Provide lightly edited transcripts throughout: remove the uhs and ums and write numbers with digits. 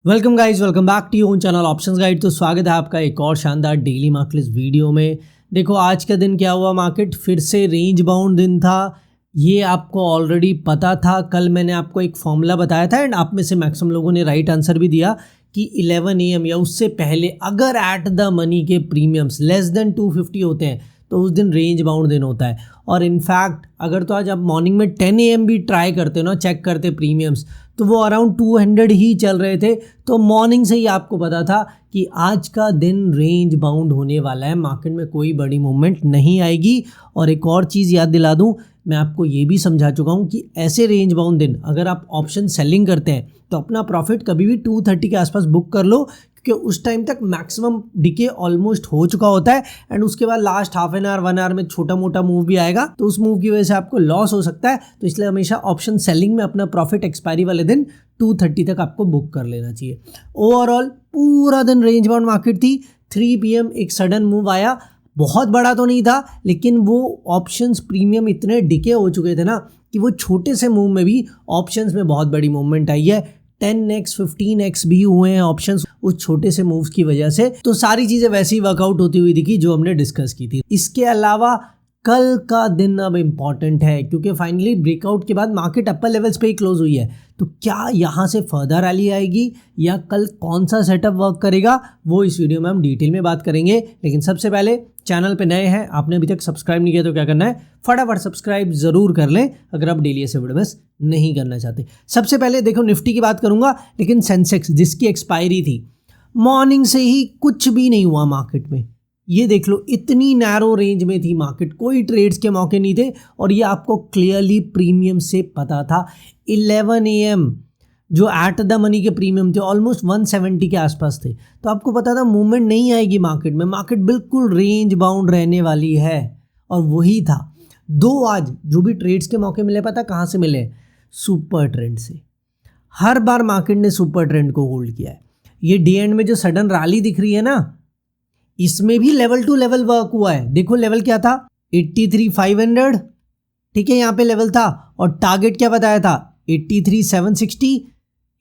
Welcome guys, welcome back to your own channel options guide. तो स्वागत है आपका एक और शानदार डेली मार्केट वीडियो में। देखो आज का दिन क्या हुआ, मार्केट फिर से रेंज बाउंड दिन था। ये आपको ऑलरेडी पता था, कल मैंने आपको एक फॉर्मूला बताया था एंड आप में से मैक्सिमम लोगों ने राइट आंसर भी दिया कि 11 AM या उससे पहले अगर एट द मनी के प्रीमियम्स लेस देन 250 होते हैं तो उस दिन रेंज बाउंड दिन होता है। और इनफैक्ट अगर तो आज आप मॉर्निंग में 10 AM भी ट्राई करते हो ना, चेक करते प्रीमियम्स, तो वो अराउंड 200 ही चल रहे थे। तो मॉर्निंग से ही आपको पता था कि आज का दिन रेंज बाउंड होने वाला है, मार्केट में कोई बड़ी मूवमेंट नहीं आएगी। और एक और चीज़ याद दिला दूं, मैं आपको ये भी समझा चुका हूँ कि ऐसे रेंज बाउंड दिन अगर आप ऑप्शन सेलिंग करते हैं तो अपना प्रॉफिट कभी भी 230 के आसपास बुक कर लो, क्योंकि उस टाइम तक मैक्सिमम डिके ऑलमोस्ट हो चुका होता है एंड उसके बाद last half an hour 1 hour में छोटा मोटा मूव भी आएगा, तो उस मूव की वजह से आपको लॉस हो सकता है। तो इसलिए हमेशा ऑप्शन सेलिंग में अपना प्रॉफिट एक्सपायरी वाले दिन 230 तक आपको बुक कर लेना चाहिए। ओवरऑल पूरा दिन रेंज बाउंड मार्केट थी। 3 PM एक सडन मूव आया, बहुत बड़ा तो नहीं था, लेकिन वो ऑप्शंस प्रीमियम इतने डिके हो चुके थे ना कि वो छोटे से मूव में भी ऑप्शंस में बहुत बड़ी मूवमेंट आई है। 10x 15x भी हुए हैं ऑप्शंस उस छोटे से मूव्स की वजह से। तो सारी चीज़ें वैसे ही वर्कआउट होती हुई दिखी जो हमने डिस्कस की थी। इसके अलावा कल का दिन अब इम्पॉर्टेंट है, क्योंकि फाइनली ब्रेकआउट के बाद मार्केट अपर लेवल्स पे ही क्लोज हुई है। तो क्या यहाँ से फर्दर रैली आएगी या कल कौन सा सेटअप वर्क करेगा, वो इस वीडियो में हम डिटेल में बात करेंगे। लेकिन सबसे पहले चैनल पे नए हैं, आपने अभी तक सब्सक्राइब नहीं किया तो क्या करना है, फटाफट सब्सक्राइब जरूर कर लें अगर आप डेली ऐसे वीडियो मिस नहीं करना चाहते। सबसे पहले देखो निफ्टी की बात करूंगा, लेकिन सेंसेक्स जिसकी एक्सपायरी थी, मॉर्निंग से ही कुछ भी नहीं हुआ मार्केट में। ये देख लो, इतनी नैरो रेंज में थी मार्केट, कोई ट्रेड्स के मौके नहीं थे और ये आपको क्लियरली प्रीमियम से पता था। 11 AM जो एट द मनी के प्रीमियम थे ऑलमोस्ट 170 के आसपास थे, तो आपको पता था मूवमेंट नहीं आएगी मार्केट में, मार्केट बिल्कुल रेंज बाउंड रहने वाली है। और वही था। दो आज जो भी ट्रेड्स के मौके मिले, पता कहाँ से मिले? सुपर ट्रेंड से। हर बार मार्केट ने सुपर ट्रेंड को होल्ड किया है। ये डी एंड में जो सडन रैली दिख रही है ना, इसमें भी लेवल टू लेवल वर्क हुआ है। देखो लेवल क्या था, 83,500, ठीक है, यहाँ पे लेवल था। और टारगेट क्या बताया था, 83,760।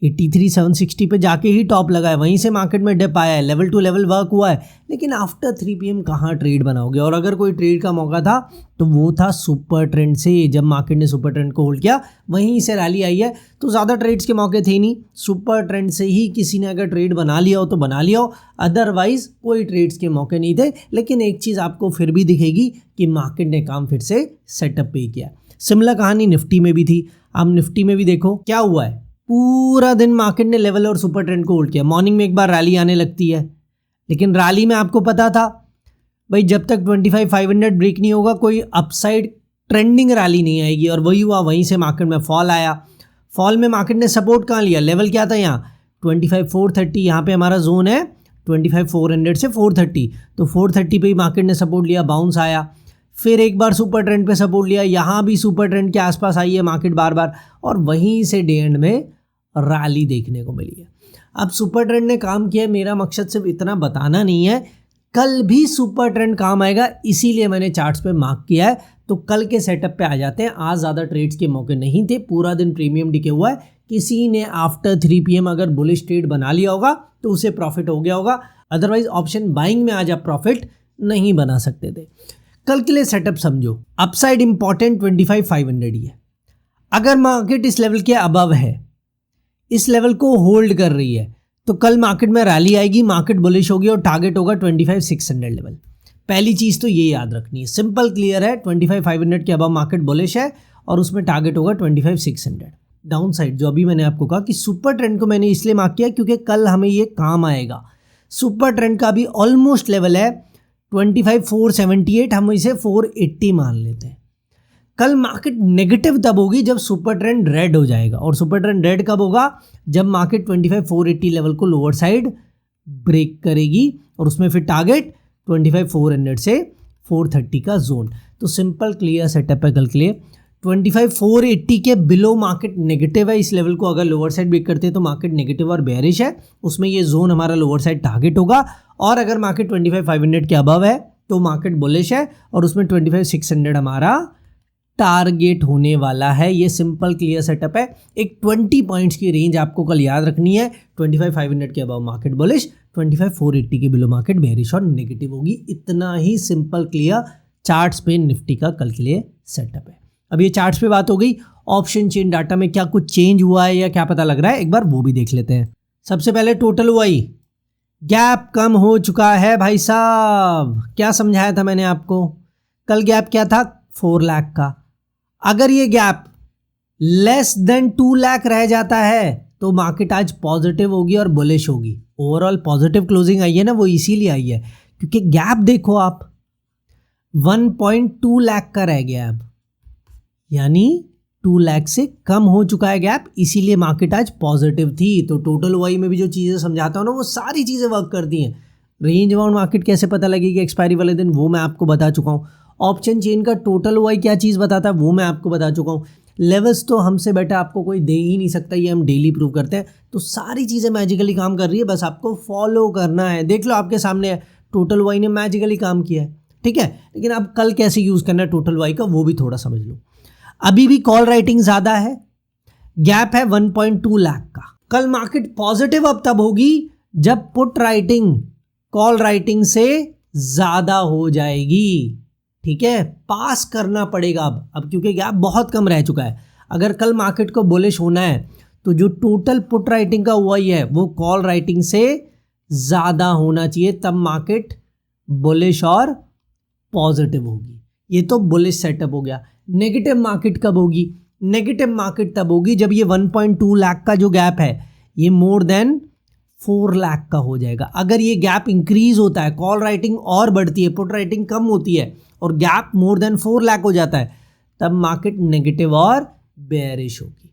83,760 पे जाके ही टॉप लगा है, वहीं से मार्केट में डिप आया है, लेवल टू लेवल वर्क हुआ है। लेकिन आफ्टर 3 PM कहाँ ट्रेड बनाओगे? और अगर कोई ट्रेड का मौका था तो वो था सुपर ट्रेंड से। जब मार्केट ने सुपर ट्रेंड को होल्ड किया वहीं से रैली आई है। तो ज़्यादा ट्रेड्स के मौके थे नहीं, सुपर ट्रेंड से ही किसी ने अगर ट्रेड बना लिया हो तो बना लिया हो, अदरवाइज कोई ट्रेड्स के मौके नहीं थे। लेकिन एक चीज़ आपको फिर भी दिखेगी कि मार्केट ने काम फिर से सेटअप पे किया। सिमिलर कहानी निफ्टी में भी थी। आप निफ्टी में भी देखो क्या हुआ है, पूरा दिन मार्केट ने लेवल और सुपर ट्रेंड को होल्ड किया। मॉर्निंग में एक बार रैली आने लगती है, लेकिन रैली में आपको पता था भाई जब तक 25,500 ब्रेक नहीं होगा कोई अपसाइड ट्रेंडिंग रैली नहीं आएगी। और वही हुआ, वहीं से मार्केट में फॉल आया। फॉल में मार्केट ने सपोर्ट कहाँ लिया? लेवल क्या था यहाँ, 25,430। यहाँ पे हमारा जोन है 25,400 से 430। तो 430 पे ही मार्केट ने सपोर्ट लिया, बाउंस आया। फिर एक बार सुपर ट्रेंड पे सपोर्ट लिया, यहाँ भी सुपर ट्रेंड के आसपास आई है मार्केट बार बार, और वहीं से डे एंड में रैली देखने को मिली है। अब सुपर ट्रेंड ने काम किया है, मेरा मकसद सिर्फ इतना बताना नहीं है, कल भी सुपर ट्रेंड काम आएगा, इसीलिए मैंने चार्ट्स पे मार्क किया है। तो कल के सेटअप पे आ जाते हैं। आज ज़्यादा ट्रेड्स के मौके नहीं थे, पूरा दिन प्रीमियम डिके हुआ है। किसी ने आफ्टर 3 PM अगर बुलिश ट्रेड बना लिया होगा तो उसे प्रॉफिट हो गया होगा, अदरवाइज ऑप्शन बाइंग में आज आप प्रॉफिट नहीं बना सकते थे। कल के लिए सेटअप समझो, अपसाइड इंपॉर्टेंट 25,500 ही है। अगर मार्केट इस लेवल के अबव है, इस लेवल को होल्ड कर रही है, तो कल मार्केट में रैली आएगी, मार्केट बुलिश होगी और टारगेट होगा 25,600 लेवल। पहली चीज़ तो ये याद रखनी है, सिंपल क्लियर है। 25,500 के अबव मार्केट बुलिश है और उसमें टारगेट होगा 25,600। डाउन साइड जो अभी मैंने आपको कहा कि सुपर ट्रेंड को मैंने इसलिए मार्क किया क्योंकि कल हमें ये काम आएगा। सुपर ट्रेंड का भी ऑलमोस्ट लेवल है 25,478, हम इसे 480 मान लेते हैं। कल मार्केट नेगेटिव तब होगी जब सुपर ट्रेंड रेड हो जाएगा। और सुपर ट्रेंड रेड कब होगा? जब मार्केट 25,480 लेवल को लोअर साइड ब्रेक करेगी और उसमें फिर टारगेट 25,400 से 430 का जोन। तो सिंपल क्लियर सेटअप है कल के लिए। 25,480 के बिलो मार्केट नेगेटिव है, इस लेवल को अगर लोअर साइड ब्रेक करते हैं तो मार्केट नेगेटिव और बेयरिश है, उसमें ये जोन हमारा लोअर साइड टारगेट होगा। और अगर मार्केट 25,500 के अबव है तो मार्केट बुलिश है और उसमें 25,600 हमारा टारगेट होने वाला है। ये सिंपल क्लियर सेटअप है। एक 20 पॉइंट्स की रेंज आपको कल याद रखनी है। 25,500 के अबव मार्केट बुलिश, 25,480 के बिलो मार्केट बेयरिश और नेगेटिव होगी। इतना ही सिंपल क्लियर चार्ट्स पे निफ्टी का कल के लिए सेटअप है। अब ये चार्ट्स पे बात हो गई। ऑप्शन चेन डाटा में क्या कुछ चेंज हुआ है या क्या पता लग रहा है, एक बार वो भी देख लेते हैं। सबसे पहले टोटल वाई गैप कम हो चुका है भाई साहब। क्या समझाया था मैंने आपको कल? गैप क्या था? 4 लाख का। अगर ये गैप लेस देन 2 लाख रह जाता है तो मार्केट आज पॉजिटिव होगी और बुलिश होगी। ओवरऑल पॉजिटिव क्लोजिंग आई है ना, वो इसीलिए आई है क्योंकि गैप देखो आप 1.2 लाख का रह गया अब, यानी 2 लाख से कम हो चुका है गैप, इसीलिए मार्केट आज पॉजिटिव थी। तो टोटल वाई में भी जो चीज़ें समझाता हूँ ना, वो सारी चीज़ें वर्क करती हैं। रेंज बाउंड मार्केट कैसे पता लगेगी एक्सपायरी वाले दिन, वो मैं आपको बता चुका हूँ। ऑप्शन चेन का टोटल वाई क्या चीज़ बताता है, वो मैं आपको बता चुका हूँ। लेवल्स तो हमसे बेटर आपको कोई दे ही नहीं सकता, ये हम डेली प्रूव करते हैं। तो सारी चीज़ें मैजिकली काम कर रही है, बस आपको फॉलो करना है। देख लो आपके सामने है, टोटल वाई ने मैजिकली काम किया है, ठीक है। लेकिन अब कल कैसे यूज़ करना है टोटल वाई का, वो भी थोड़ा समझ लो। अभी भी कॉल राइटिंग ज़्यादा है, गैप है 1.2 लाख का। कल मार्केट पॉजिटिव अब तब होगी जब पुट राइटिंग कॉल राइटिंग से ज़्यादा हो जाएगी, ठीक है। पास करना पड़ेगा अब क्योंकि गैप बहुत कम रह चुका है। अगर कल मार्केट को बुलिश होना है तो जो टोटल पुट राइटिंग का हुआ ही है वो कॉल राइटिंग से ज़्यादा होना चाहिए, तब मार्केट बुलिश और पॉजिटिव होगी। ये तो बुलिश सेटअप हो गया। नेगेटिव मार्केट कब होगी? नेगेटिव मार्केट तब होगी जब ये 1.2 लाख का जो गैप है ये मोर देन 4 लाख का हो जाएगा। अगर ये गैप इंक्रीज होता है, कॉल राइटिंग और बढ़ती है, पुट राइटिंग कम होती है और गैप मोर देन 4 लाख हो जाता है, तब मार्केट नेगेटिव और बेयरिश होगी।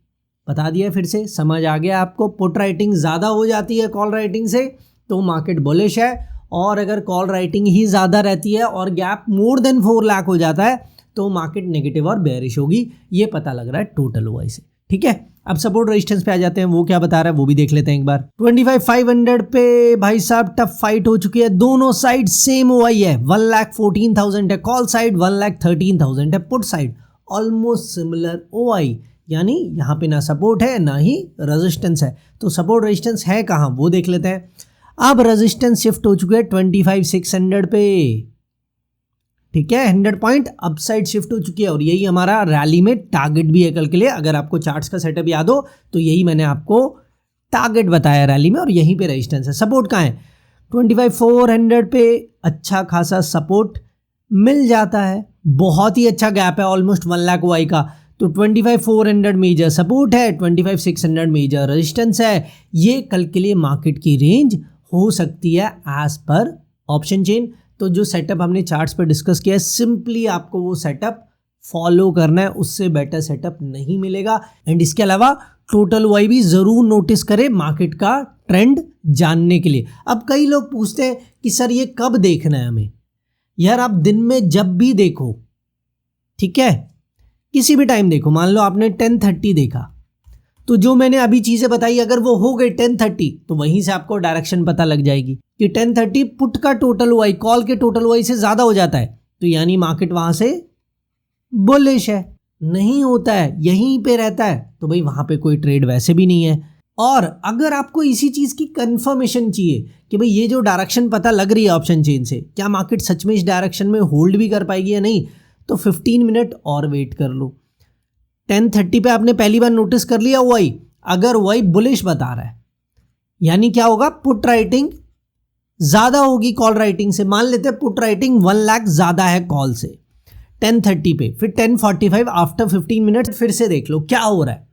बता दिया फिर से, समझ आ गया आपको? पुट राइटिंग ज़्यादा हो जाती है कॉल राइटिंग से तो मार्केट बुलिश है, और अगर कॉल राइटिंग ही ज़्यादा रहती है और गैप मोर देन 4 लाख हो जाता है तो मार्केट नेगेटिव और बेयरिश होगी। ये पता लग रहा है टोटल वाई से, ठीक है। अब सपोर्ट रेजिस्टेंस पे आ जाते हैं, वो क्या बता रहा है वो भी देख लेते हैं एक बार। 25,500 पे भाई साहब टफ फाइट हो चुकी है। दोनों साइड सेम ओआई है, 1,14,000 है कॉल साइड, 1,13,000 है put side. Almost similar OI, यानी यहाँ पे ना सपोर्ट है ना ही रेजिस्टेंस है। तो सपोर्ट रेजिस्टेंस है कहाँ, वो देख लेते हैं। अब रेजिस्टेंस शिफ्ट हो चुके हैं 25,600 पे, ठीक है। 100 पॉइंट अपसाइड शिफ्ट हो चुकी है और यही हमारा रैली में टारगेट भी है कल के लिए। अगर आपको चार्ट्स का सेटअप याद हो तो यही मैंने आपको टारगेट बताया रैली में, और यहीं पे रेजिस्टेंस है। सपोर्ट कहाँ है? 25,400 पे अच्छा खासा सपोर्ट मिल जाता है। बहुत ही अच्छा गैप है, ऑलमोस्ट 1 लाख वाई का। तो 25,400 मेजर सपोर्ट है, 25,600 मेजर रेजिस्टेंस है। ये कल के लिए मार्केट की रेंज हो सकती है एज पर ऑप्शन चेन। तो जो सेटअप हमने चार्ट्स पर डिस्कस किया है, सिंपली आपको वो सेटअप फॉलो करना है, उससे बेटर सेटअप नहीं मिलेगा। एंड इसके अलावा टोटल वाई भी ज़रूर नोटिस करें मार्केट का ट्रेंड जानने के लिए। अब कई लोग पूछते हैं कि सर ये कब देखना है हमें? यार आप दिन में जब भी देखो, ठीक है, किसी भी टाइम देखो। मान लो आपने 10:30 देखा, तो जो मैंने अभी चीज़ें बताई अगर वो हो गई 10:30 तो वहीं से आपको डायरेक्शन पता लग जाएगी कि 10:30 पुट का टोटल वाई कॉल के टोटल वाई से ज़्यादा हो जाता है, तो यानी मार्केट वहाँ से बुलिश है। नहीं होता है, यहीं पे रहता है, तो भाई वहाँ पे कोई ट्रेड वैसे भी नहीं है। और अगर आपको इसी चीज़ की कंफर्मेशन चाहिए कि भाई ये जो डायरेक्शन पता लग रही है ऑप्शन चेन से, क्या मार्केट सच में इस डायरेक्शन में होल्ड भी कर पाएगी या नहीं, तो 15 मिनट और वेट कर लो। 10:30 पे आपने पहली बार नोटिस कर लिया वाई, अगर वाई बुलिश बता रहा है यानी क्या होगा, पुट राइटिंग ज़्यादा होगी कॉल राइटिंग से। मान लेते हैं पुट राइटिंग 1 लाख ज़्यादा है कॉल से 10:30 पे, फिर 10:45 आफ्टर 15 मिनट फिर से देख लो क्या हो रहा है।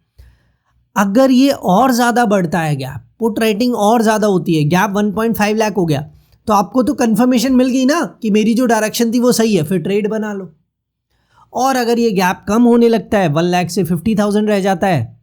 अगर ये और ज़्यादा बढ़ता है गैप, पुट राइटिंग और ज़्यादा होती है, गैप 1.5 लाख हो गया, तो आपको तो कंफर्मेशन मिल गई ना कि मेरी जो डायरेक्शन थी वो सही है, फिर ट्रेड बना लो। और अगर ये गैप कम होने लगता है, 1 लाख से 50,000 रह जाता है,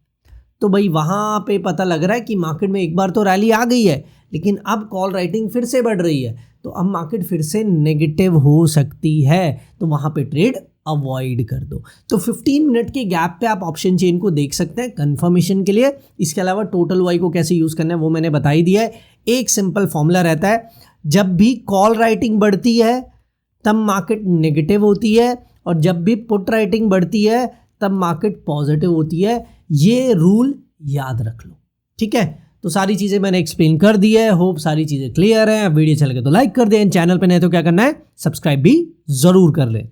तो भाई वहाँ पे पता लग रहा है कि मार्केट में एक बार तो रैली आ गई है, लेकिन अब कॉल राइटिंग फिर से बढ़ रही है, तो अब मार्केट फिर से नेगेटिव हो सकती है, तो वहाँ पे ट्रेड अवॉइड कर दो। तो 15 मिनट के गैप पे आप ऑप्शन चेन को देख सकते हैं कंफर्मेशन के लिए। इसके अलावा टोटल वाई को कैसे यूज़ करना है वो मैंने बता ही दिया है। एक सिंपल फॉर्मूला रहता है, जब भी कॉल राइटिंग बढ़ती है तब मार्केट नेगेटिव होती है, और जब भी पुट राइटिंग बढ़ती है तब मार्केट पॉजिटिव होती है। ये रूल याद रख लो, ठीक है। तो सारी चीज़ें मैंने एक्सप्लेन कर दी है, होप सारी चीज़ें क्लियर हैं। वीडियो चल गए तो लाइक कर दें, चैनल पे नहीं तो क्या करना है, सब्सक्राइब भी ज़रूर कर लें।